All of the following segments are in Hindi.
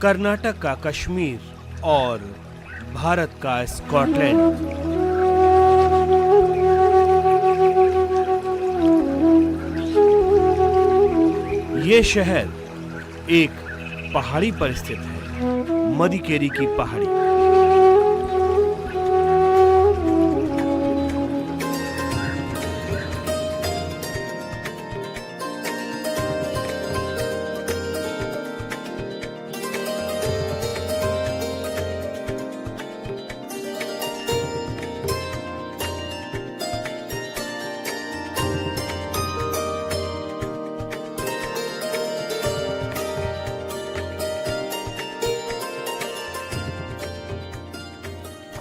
कर्नाटक का कश्मीर और भारत का स्कॉटलैंड। ये शहर एक पहाड़ी पर स्थित है, मदिकेरी की पहाड़ी।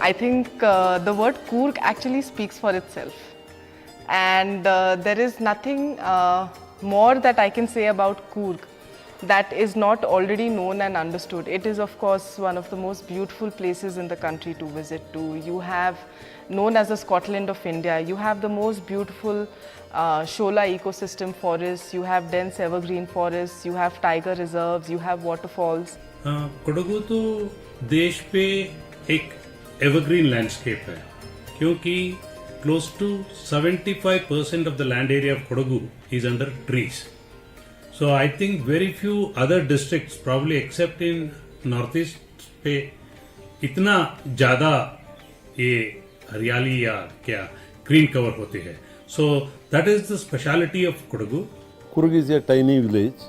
I think the word Coorg actually speaks for itself, and there is nothing more that I can say about Coorg that is not already known and understood. It is of course one of the most beautiful places in the country to visit to. You have known as the Scotland of India. You have the most beautiful Shola ecosystem forests, you have dense evergreen forests, you have tiger reserves, you have waterfalls. Kodagu तो देश पे एक एवरग्रीन लैंडस्केप है, क्योंकि close to 75% of the land area of Kodagu is under trees. So I think very few other districts, probably except in northeast पे इतना ज़्यादा ये हरियाली या क्या green cover होते हैं. So that is the speciality of Kodagu. Coorg is a tiny village,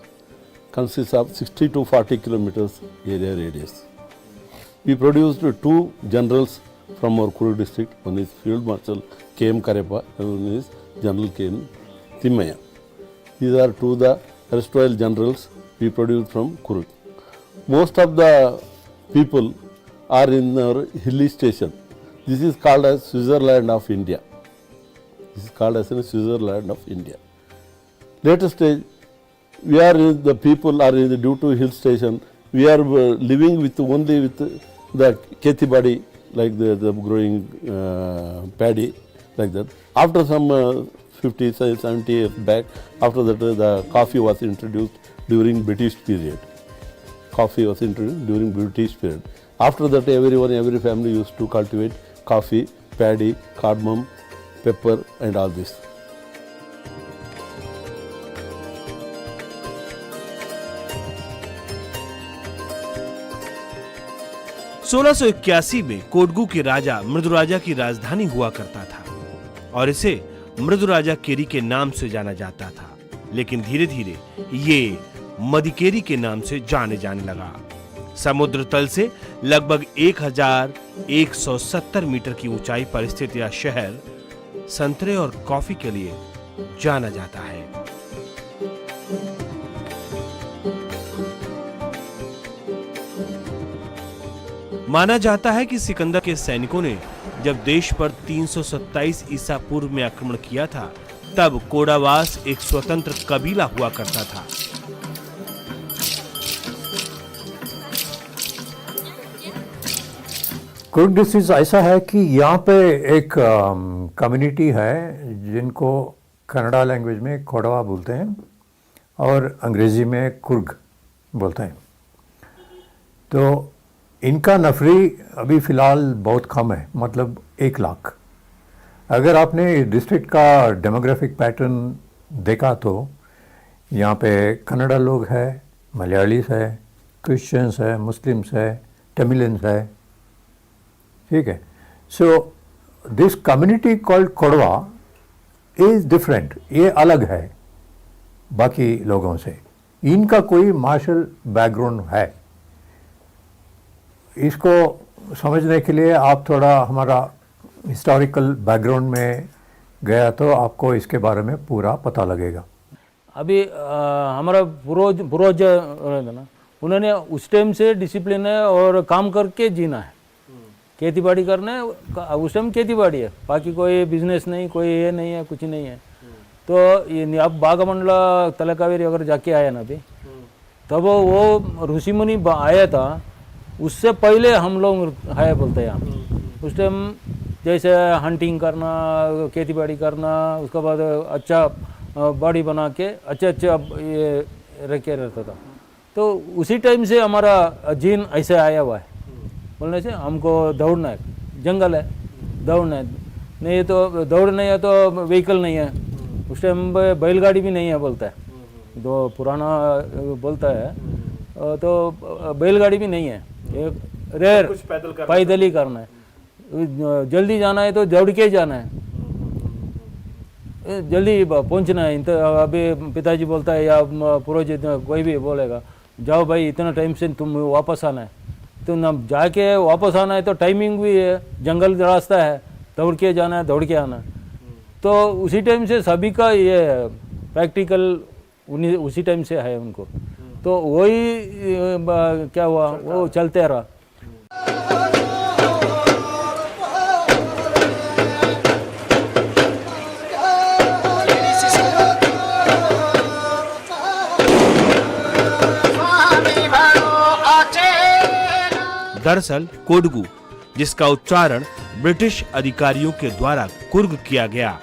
consists of 60 to 40 kilometers area radius. We produced two generals from our Coorg district. One is Field Marshal K.M. Karepa and one is General K.M. Timmaya. These are two the erstwhile generals we produced from Coorg. Most of the people are in our hilly station. This is called as Switzerland of India. This is called as a Switzerland of India. Later stage, we are the people are in due to hill station. We are living with only with the kheti badi, like the growing paddy, like that. After some 50, 70 years back, after that the coffee was introduced during British period. Coffee was introduced during British period. After that, every family used to cultivate coffee, paddy, cardamom, pepper, and all this. सोलह सौ 81 में कोडगू के राजा मृदुराजा की राजधानी हुआ करता था और इसे मृदुराजा केरी के नाम से जाना जाता था, लेकिन धीरे धीरे ये मदिकेरी के नाम से जाने लगा। समुद्र तल से लगभग 1170 मीटर की ऊंचाई पर स्थित यह शहर संतरे और कॉफी के लिए जाना जाता है। माना जाता है कि सिकंदर के सैनिकों ने जब देश पर 327 ईसा पूर्व में आक्रमण किया था, तब कोडावास एक स्वतंत्र कबीला हुआ करता था। कुर्ग डिस्ट्रिक्ट ऐसा है कि यहाँ पे एक कम्युनिटी है जिनको कन्नड़ा लैंग्वेज में कोडवा बोलते हैं और अंग्रेज़ी में कुर्ग बोलते हैं। तो इनका नफरी अभी फ़िलहाल बहुत कम है, मतलब 1 लाख। अगर आपने डिस्ट्रिक्ट का डेमोग्राफिक पैटर्न देखा तो यहाँ पे कन्नड़ा लोग हैं, मलयालीस है, क्रिश्चियंस है, मुस्लिम्स है, तमिलियंस है, ठीक है। So this community called Kodava is different, ये अलग है बाकी लोगों से। इनका कोई मार्शल बैकग्राउंड है। इसको समझने के लिए आप थोड़ा हमारा हिस्टोरिकल बैकग्राउंड में गया तो आपको इसके बारे में पूरा पता लगेगा। अभी हमारा पूर्वज ना, उन्होंने उस टाइम से डिसिप्लिन है और काम करके जीना है, खेती बाड़ी करना है। उस टाइम खेती बाड़ी है, बाकी कोई बिजनेस नहीं, कोई ये नहीं है, कुछ नहीं है। तो ये आप बागामंडला तलकावेरी अगर जाके आया ना अभी, तब वो ऋषि मुनि आया था, उससे पहले हम लोग है बोलते हैं यहाँ। उस टाइम जैसे हंटिंग करना, खेती बाड़ी करना, उसके बाद अच्छा बॉडी बना के अच्छे ये रखे रहता था। तो उसी टाइम से हमारा जीन ऐसे आया हुआ है। बोलने से हमको दौड़ना है, जंगल है, दौड़ना है, नहीं तो दौड़ नहीं है तो व्हीकल नहीं है, उस टाइम बैलगाड़ी भी नहीं है बोलता है, जो पुराना बोलता है, तो बैलगाड़ी भी नहीं है, एक रेयर पैदल ही करना है, जल्दी जाना है तो दौड़ के जाना है, जल्दी पहुंचना है। अभी पिताजी बोलता है या पुरोहित कोई भी बोलेगा जाओ भाई इतना टाइम से तुम वापस आना है, तो ना जाके वापस आना है तो टाइमिंग भी है, जंगल रास्ता है, दौड़ के जाना है, दौड़ के आना है। तो उसी टाइम से सभी का ये प्रैक्टिकल उसी टाइम से है उनको, तो वही क्या हुआ वो चलते रहा। दरअसल कोडगू, जिसका उच्चारण ब्रिटिश अधिकारियों के द्वारा कुर्ग किया गया,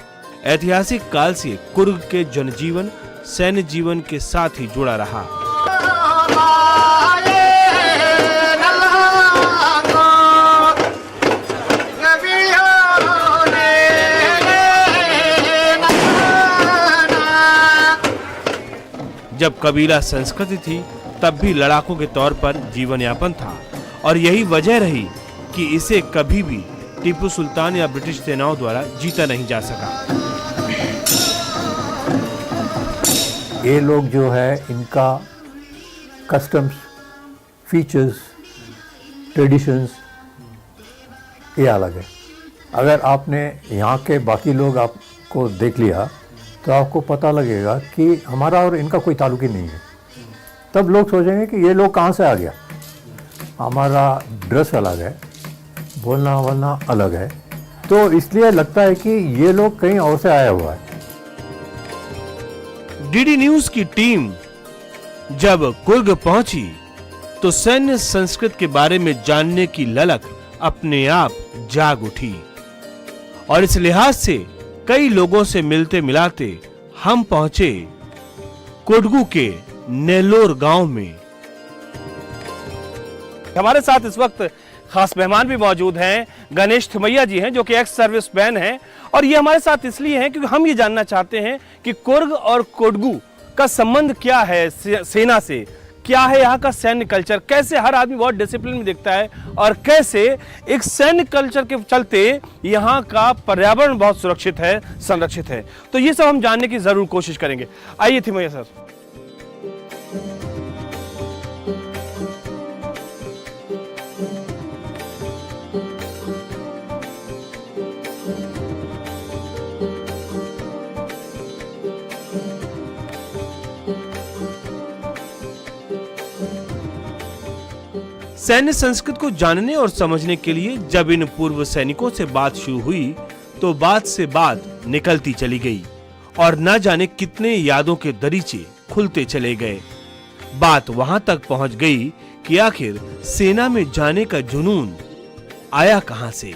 ऐतिहासिक काल से कुर्ग के जनजीवन सैन्य जीवन के साथ ही जुड़ा रहा। जब कबीला संस्कृति थी तब भी लड़ाकों के तौर पर जीवन यापन था, और यही वजह रही कि इसे कभी भी टीपू सुल्तान या ब्रिटिश सेनाओं द्वारा जीता नहीं जा सका। ये लोग जो है इनका कस्टम्स, फीचर्स, ट्रेडिशंस ये अलग है। अगर आपने यहाँ के बाकी लोग आपको देख लिया तो आपको पता लगेगा कि हमारा और इनका कोई ताल्लुक ही नहीं है। तब लोग सोचेंगे कि ये लोग कहाँ से आ गया। हमारा ड्रेस अलग है, बोलना वलना अलग है, तो इसलिए लगता है कि ये लोग कहीं और से आया हुआ है। डीडी न्यूज की टीम जब कुर्ग पहुंची तो सैन्य संस्कृत के बारे में जानने की ललक अपने आप जाग उठी, और इस लिहाज से कई लोगों से मिलते मिलाते हम पहुंचे कोडगू के नेल्लोर गांव में। हमारे साथ इस वक्त खास मेहमान भी मौजूद हैं। गणेश थिमैया जी हैं जो कि एक्स सर्विस मैन हैं, और ये हमारे साथ इसलिए हैं क्योंकि हम ये जानना चाहते हैं कि कुर्ग और कोडगू का संबंध क्या है सेना से, क्या है यहाँ का सैन्य कल्चर, कैसे हर आदमी बहुत डिसिप्लिन में दिखता है, और कैसे एक सैन्य कल्चर के चलते यहाँ का पर्यावरण बहुत सुरक्षित है, संरक्षित है। तो ये सब हम जानने की जरूर कोशिश करेंगे। आइए थिमैया सर। सैन्य संस्कृत को जानने और समझने के लिए जब इन पूर्व सैनिकों से बात शुरू हुई तो बात से बात निकलती चली गई, और न जाने कितने यादों के दरीचे खुलते चले गए। बात वहां तक पहुंच गई कि आखिर सेना में जाने का जुनून आया कहां से।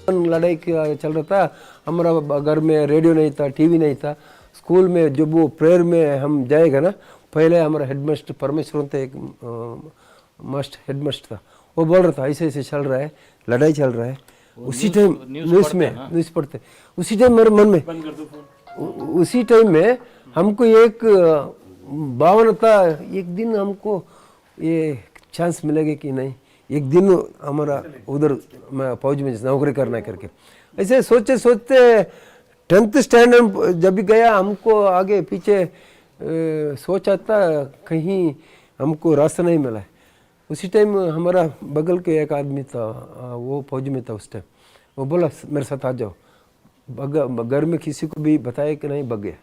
लड़ाई चल रहा था, हमारा घर में रेडियो नहीं था, टीवी नहीं था। स्कूल में जब वो प्रेयर में हम जाएगा ना, पहले हमारा हेडमास्टर परमेश्वर थे, एक हेडमास्टर था, वो बोल रहा था ऐसे ऐसे चल रहा है, लड़ाई चल रहा है। उसी टाइम न्यूज़ पढ़ते, उसी टाइम मेरे मन में उसी टाइम में हमको एक भावना था, एक दिन हमको ये चांस मिलेगा कि नहीं, एक दिन हमारा उधर फौज में नौकरी करना करके। ऐसे सोचते सोचते 10th स्टैंडर्ड जब भी गया, हमको आगे पीछे सोचा था कहीं हमको रास्ता नहीं मिला है। उसी टाइम हमारा बगल के एक आदमी था, वो फौज में था उस टाइम, वो बोला मेरे साथ आ जाओ। घर में किसी को भी बताया कि नहीं, भाग गया,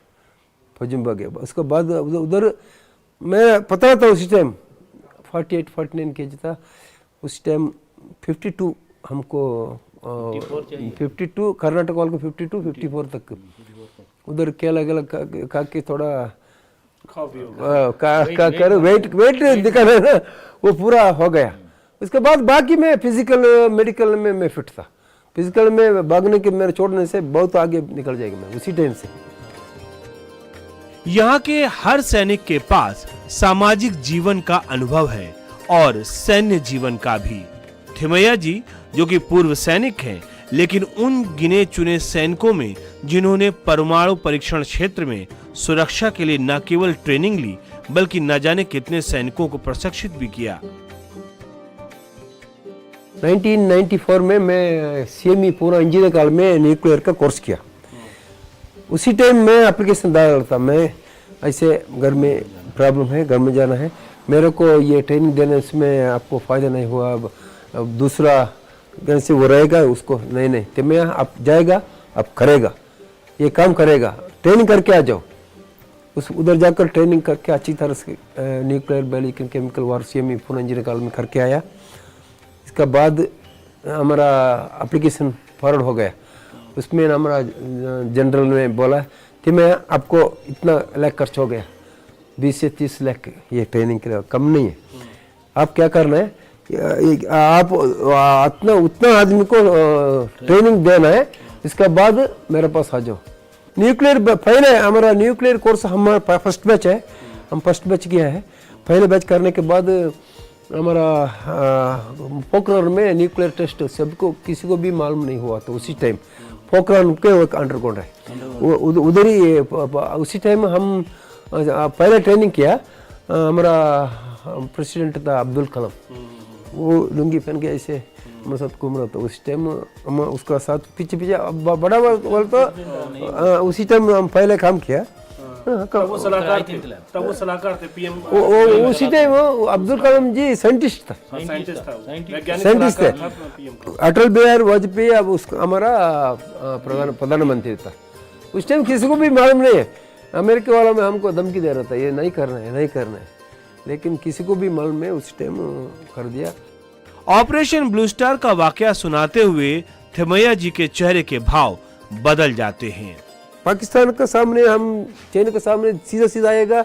फौज में भाग गया। उसके बाद उधर मैं पता था उसी टाइम 48-49 kg था उस टाइम। 52 हमको 52 कर्नाटक वाले को 52-54 तक उधर केला गेला खा के थोड़ा कर वेट दिखा रहा ना, वो पूरा हो गया। उसके बाद बाकी में फिजिकल मेडिकल में मैं फिट था। फिजिकल में भागने के मेरे छोड़ने से बहुत आगे निकल जाएगा मैं उसी टाइम से। यहाँ के हर सैनिक के पास सामाजिक जीवन का अनुभव है और सैन्य जीवन का भी। थिमैया जी जो कि पूर्व सैनिक हैं, लेकिन उन गिने चुने सैनिकों में जिन्होंने परमाणु परीक्षण क्षेत्र में सुरक्षा के लिए न केवल ट्रेनिंग ली बल्कि न जाने कितने सैनिकों को प्रशिक्षित भी किया। 1994 में मैं CME पूना इंजीनियर काल में न्यूक्लियर का कोर्स किया। उसी टाइम मैं एप्लीकेशन डाल था, मैं ऐसे घर में प्रॉब्लम है, घर में जाना है, मेरे को ये ट्रेनिंग देने में आपको फ़ायदा नहीं हुआ, अब दूसरा घर से वो रहेगा उसको नहीं तो मैं आप जाएगा, आप करेगा, ये काम करेगा, ट्रेनिंग करके आ जाओ। उस उधर जाकर ट्रेनिंग करके अच्छी तरह से न्यूक्लियर बायोलॉजिकल केमिकल वार CME पूना इंजीनियर काल में करके आया। इसका बाद हमारा एप्लीकेशन फॉरवर्ड हो गया, उसमें हमारा जनरल ने बोला कि मैं आपको इतना लाख खर्च हो गया, 20 से 30 लाख ये ट्रेनिंग के लिए, कम नहीं है। आप क्या करना है, आप उतना आदमी को ट्रेनिंग देना है, इसके बाद मेरे पास आ जाओ। न्यूक्लियर पहले हमारा न्यूक्लियर कोर्स हमारा फर्स्ट बैच है, हम फर्स्ट बैच किया है। पहले बैच करने के बाद हमारा पोखरण में न्यूक्लियर टेस्ट सबको किसी को भी मालूम नहीं हुआ, तो उसी टाइम पोखरण के अंडरग्राउंड है उधर ही, उसी टाइम हम पहले ट्रेनिंग किया। हमारा प्रेसिडेंट था अब्दुल कलाम, वो लुंगी पहन के ऐसे हमारे साथ घूम रहा था। उस टाइम हम उसका साथ पीछे बड़ा वाल तो उसी टाइम हम पहले काम किया। वो सलाहकार थे PM। उसी टाइम अब्दुल कलाम जी साइंटिस्ट था, साइंटिस्ट थे। अटल बिहारी वाजपेयी अब उसका हमारा प्रधानमंत्री था। उस टाइम किसी को भी मालूम नहीं है, अमेरिका वाला में हमको धमकी दे रहा था, ये नहीं करना है, नहीं करना है, लेकिन किसी को भी मालूम है, उस टाइम कर दिया। ऑपरेशन ब्लू स्टार का वाकया सुनाते हुए थिमैया जी के चेहरे के भाव बदल जाते हैं। पाकिस्तान के सामने, हम चीन के सामने सीधा सीधा आएगा,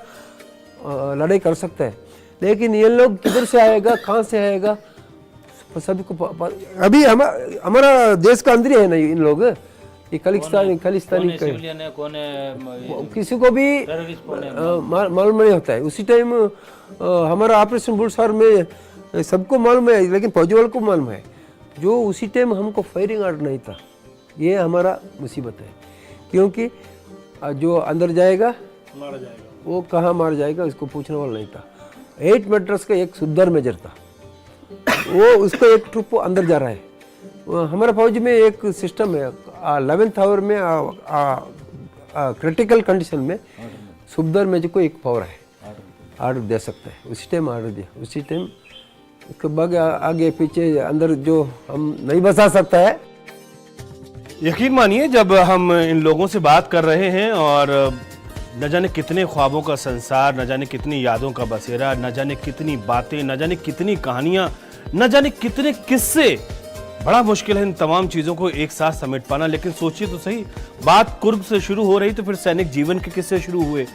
लड़ाई कर सकता है, लेकिन ये लोग किधर से आएगा, कहाँ से आएगा, सभी को अभी हमारा देश का अंदर ही है ना इन लोग, ये खालिस्तानी किसी को भी मालूम नहीं होता है। उसी टाइम हमारा ऑपरेशन बुल स्टार में सबको मालूम है, लेकिन फौजी वालों को मालूम है, जो उसी टाइम हमको फायरिंग ऑर्डर नहीं था। ये हमारा मुसीबत है, क्योंकि जो अंदर जाएगा मारा जाएगा, वो कहाँ मार जाएगा इसको पूछने वाला नहीं था। 8 मैट्रस का एक सुधर मेजर था, वो उसको एक ट्रुप अंदर जा रहा है। हमारा फौज में एक सिस्टम है, 11th आवर में क्रिटिकल कंडीशन में सुबदर मेजर को एक पावर है, ऑर्डर दे सकता है। उसी टाइम ऑर्डर दिया, उसी टाइम उसके बाद आगे पीछे अंदर जो हम नहीं बसा सकता है। यकीन मानिए, जब हम इन लोगों से बात कर रहे हैं और न जाने कितने ख्वाबों का संसार, न जाने कितनी यादों का बसेरा, न जाने कितनी बातें, न जाने कितनी कहानियां, न जाने कितने किस्से, बड़ा मुश्किल है इन तमाम चीज़ों को एक साथ समेट पाना। लेकिन सोचिए तो सही, बात कुर्ग से शुरू हो रही तो फिर सैनिक जीवन के किस्से शुरू हुए,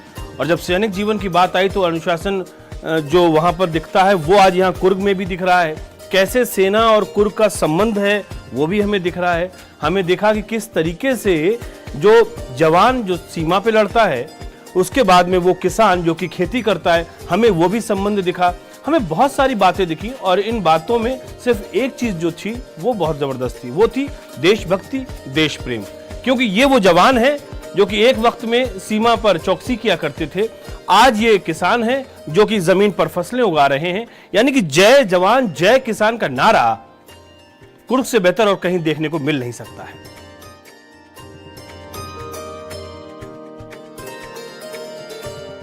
और जब सैनिक जीवन की बात आई तो अनुशासन जो वहां पर दिखता है वो आज यहाँ कुर्ग में भी दिख रहा है। कैसे सेना और कुर्ग का संबंध है वो भी हमें दिख रहा है। हमें देखा कि किस तरीके से जो जवान जो सीमा पे लड़ता है, उसके बाद में वो किसान जो कि खेती करता है, हमें वो भी संबंध दिखा। हमें बहुत सारी बातें दिखी, और इन बातों में सिर्फ एक चीज जो थी वो बहुत जबरदस्त थी, वो थी देशभक्ति, देश प्रेम। क्योंकि ये वो जवान है जो कि एक वक्त में सीमा पर चौकसी किया करते थे, आज ये किसान हैं जो कि जमीन पर फसलें उगा रहे हैं। यानी कि जय जवान जय किसान का नारा कुर्ग से बेहतर और कहीं देखने को मिल नहीं सकता है।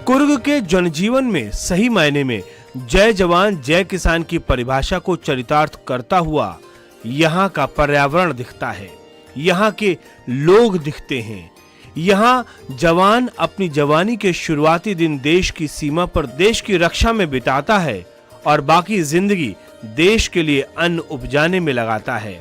कुर्ग के जनजीवन में सही मायने में जय जवान जय किसान की परिभाषा को चरितार्थ करता हुआ यहाँ का पर्यावरण दिखता है, यहाँ के लोग दिखते हैं। यहाँ जवान अपनी जवानी के शुरुआती दिन देश की सीमा पर देश की रक्षा में बिताता है और बाकी जिंदगी देश के लिए अन्न उपजाने में लगाता है।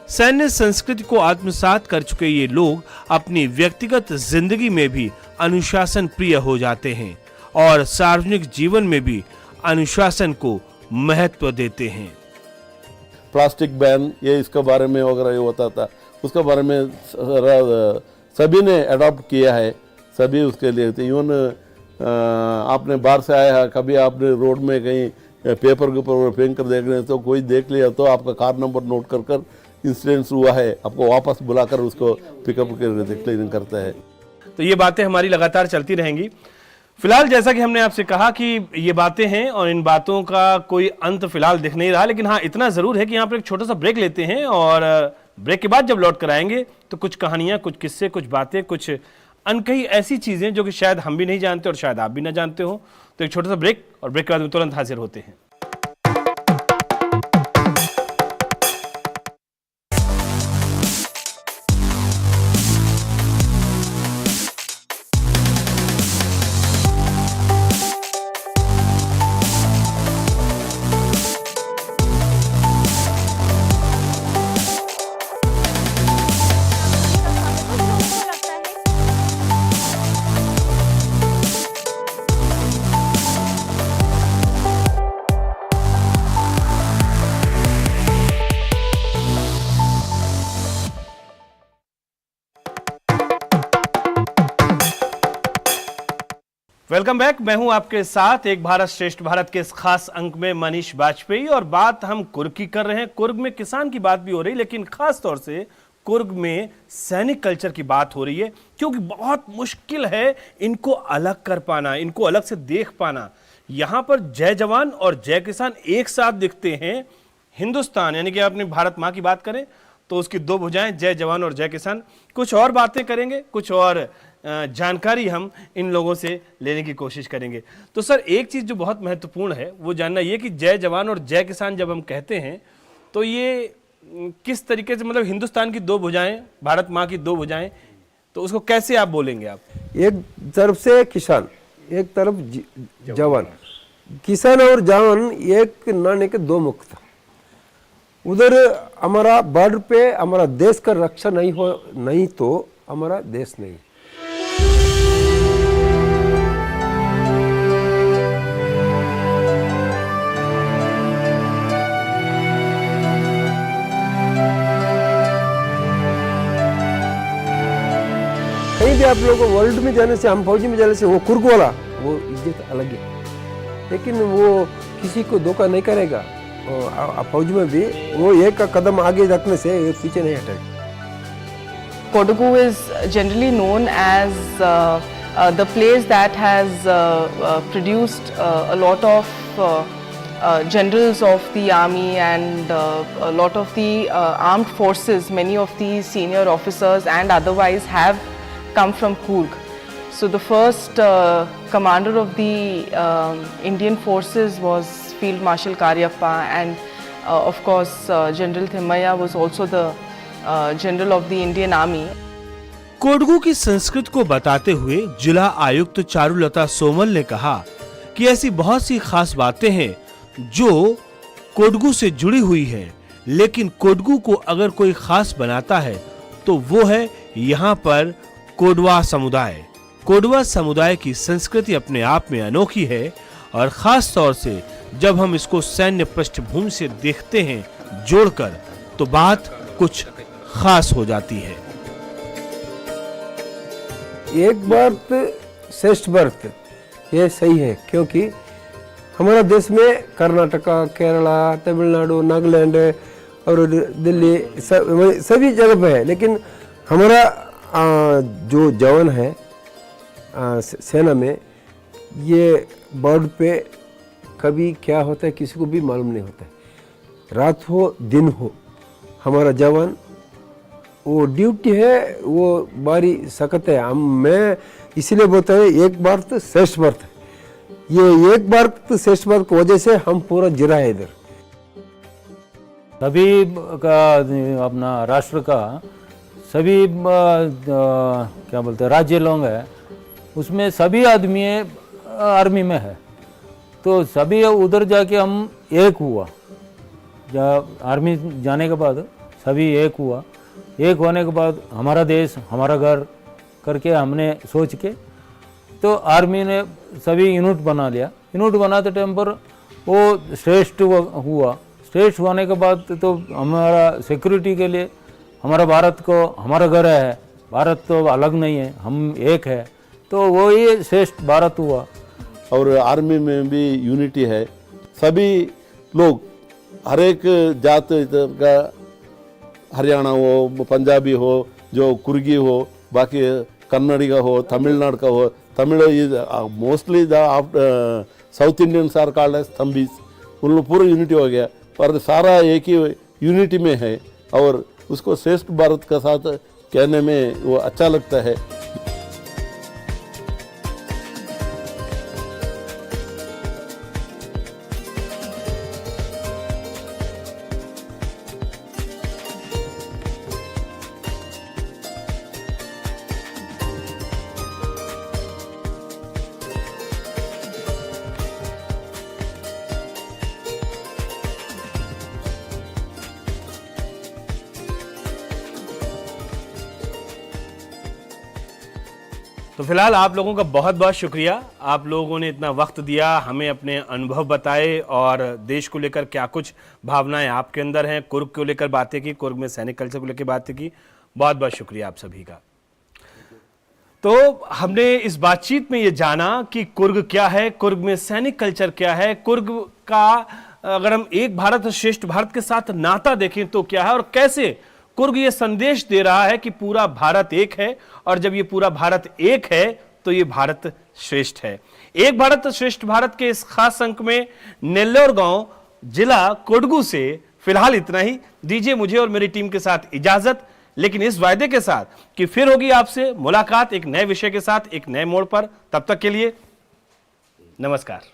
सैन्य संस्कृति को आत्मसात कर चुके ये लोग अपनी व्यक्तिगत जिंदगी में भी अनुशासन प्रिय हो जाते हैं और सार्वजनिक जीवन में भी अनुशासन को महत्व देते हैं। प्लास्टिक बैन ये इसके बारे में वगैरह ये होता था, उसके बारे में सभी ने अडॉप्ट किया है। सभी उसके लिए थे। इवन आपने बाहर से आया है, कभी आपने रोड में कहीं पेपर के ऊपर फेंक कर देख रहे हैं तो कोई देख लिया तो आपका कार नंबर नोट कर कर इंसिडेंट्स हुआ है, आपको वापस बुलाकर उसको पिकअप कर क्लीनिंग करता है। तो ये बातें हमारी लगातार चलती रहेंगी। फिलहाल जैसा कि हमने आपसे कहा कि ये बातें हैं और इन बातों का कोई अंत फिलहाल दिख नहीं रहा, लेकिन हाँ इतना जरूर है कि यहाँ पर एक छोटा सा ब्रेक लेते हैं और ब्रेक के बाद जब लौट कर आएंगे तो कुछ कहानियां, कुछ किस्से, कुछ बातें, कुछ अनकही ऐसी चीजें जो कि शायद हम भी नहीं जानते और शायद आप भी ना जानते हो। तो एक छोटा सा ब्रेक और ब्रेक के बाद में तुरंत हाजिर होते हैं। Welcome back. मैं हूं आपके साथ एक भारत श्रेष्ठ भारत के इस खास अंक में मनीष बाजपेयी और बात हम कुर्ग की कर रहे हैं। कुर्ग में किसान की बात भी हो रही, लेकिन खास तौर से कुर्ग में सैनिक कल्चर की बात हो रही है, क्योंकि बहुत मुश्किल है इनको अलग कर पाना, इनको अलग से देख पाना। यहां पर जय जवान और जय किसान एक साथ दिखते हैं। हिंदुस्तान यानी कि अपनी भारत माँ की बात करें तो उसकी दो भुजाएं, जय जवान और जय किसान। कुछ और बातें करेंगे, कुछ और जानकारी हम इन लोगों से लेने की कोशिश करेंगे। तो सर एक चीज़ जो बहुत महत्वपूर्ण है वो जानना ये कि जय जवान और जय किसान जब हम कहते हैं तो ये किस तरीके से, मतलब हिंदुस्तान की दो भुजाएं, भारत माँ की दो भुजाएं, तो उसको कैसे आप बोलेंगे आप? एक तरफ से किसान, एक तरफ जवान। किसान और जवान एक नाणे के दो मुख था। उधर हमारा बॉर्डर पे हमारा देश का रक्षा नहीं तो हमारा देश नहीं। कहीं भी आप लोगों को वर्ल्ड में जाने से, हम फौजी में जाने से, वो कुर्ग वाला वो इज्जत अलग है, लेकिन वो किसी को धोखा नहीं करेगा। फौज में भी वो एक का कदम आगे रखने से एक पीछे नहीं हटेगा। Kodagu is generally known as the place that has produced a lot of generals of the army and a lot of the armed forces. Many of the senior officers and otherwise have come from Coorg. So the first commander of the Indian forces was Field Marshal Karyappa, and of course General Thimmaiya was also the general of the Indian army. Kodagu की संस्कृत को बताते हुए जिला आयुक्त चारुलता सोमल ने कहा कि ऐसी बहुत सी खास बातें हैं जो कोडगू से जुड़ी हुई है, लेकिन कोडगू को अगर कोई खास बनाता है तो वो है यहाँ पर कोडवा समुदाय। कोडवा समुदाय की संस्कृति अपने आप में अनोखी है और खास तौर से जब हम इसको सैन्य पृष्ठभूमि से देखते हैं जोड़कर तो बात कुछ खास हो जाती है। एक बात श्रेष्ठ भारत, ये सही है, क्योंकि हमारा देश में कर्नाटका, केरला, तमिलनाडु, नागालैंड और दिल्ली सभी जगह पे है, लेकिन हमारा जो जवान है सेना में, ये बॉर्डर पे कभी क्या होता है किसी को भी मालूम नहीं होता है। रात हो दिन हो, हमारा जवान वो ड्यूटी है, वो बारी सख्त है। मैं इसलिए बोलता हूँ एक बार तो श्रेष्ठ भारत है। ये एक बार तो श्रेष्ठ भारत की वजह से हम पूरा जिरा है इधर। सभी का अपना राष्ट्र का सभी क्या बोलते हैं राज्य लोग हैं, उसमें सभी आदमी आर्मी में है, तो सभी उधर जाके हम एक हुआ। जब आर्मी जाने के बाद सभी एक हुआ। एक होने के बाद हमारा देश हमारा घर करके हमने सोच के तो आर्मी ने सभी यूनिट बना लिया। यूनिट बनाते टाइम पर वो श्रेष्ठ हुआ। श्रेष्ठ होने के बाद तो हमारा सिक्योरिटी के लिए हमारा भारत को हमारा घर है, भारत तो अलग नहीं है, हम एक है, तो तो वही श्रेष्ठ भारत हुआ। और आर्मी में भी यूनिटी है, सभी लोग हर एक जात का, हरियाणा हो, पंजाबी हो, जो कुर्गी हो, बाकी कन्नड़ी का हो, तमिलनाडु का हो, Tamil is mostly the South Indians are called as thambis, उन लोग पूरा यूनिटी हो गया और सारा एक ही यूनिटी में है और उसको श्रेष्ठ भारत का साथ कहने में वो अच्छा लगता है। तो फिलहाल आप लोगों का बहुत बहुत शुक्रिया, आप लोगों ने इतना वक्त दिया, हमें अपने अनुभव बताए और देश को लेकर क्या कुछ भावनाएं आपके अंदर हैं, कुर्ग को लेकर बातें की, कुर्ग में सैनिक कल्चर को लेकर बातें की। बहुत बहुत शुक्रिया आप सभी का। तो हमने इस बातचीत में ये जाना कि कुर्ग क्या है, कुर्ग में सैनिक कल्चर क्या है, कुर्ग का अगर हम एक भारत श्रेष्ठ भारत के साथ नाता देखें तो क्या है और कैसे कुर्ग ये संदेश दे रहा है कि पूरा भारत एक है और जब ये पूरा भारत एक है तो ये भारत श्रेष्ठ है। एक भारत श्रेष्ठ भारत के इस खास अंक में नेल्लोर गांव जिला कोडगू से फिलहाल इतना ही। दीजिए मुझे और मेरी टीम के साथ इजाजत, लेकिन इस वायदे के साथ कि फिर होगी आपसे मुलाकात एक नए विषय के साथ, एक नए मोड़ पर। तब तक के लिए नमस्कार।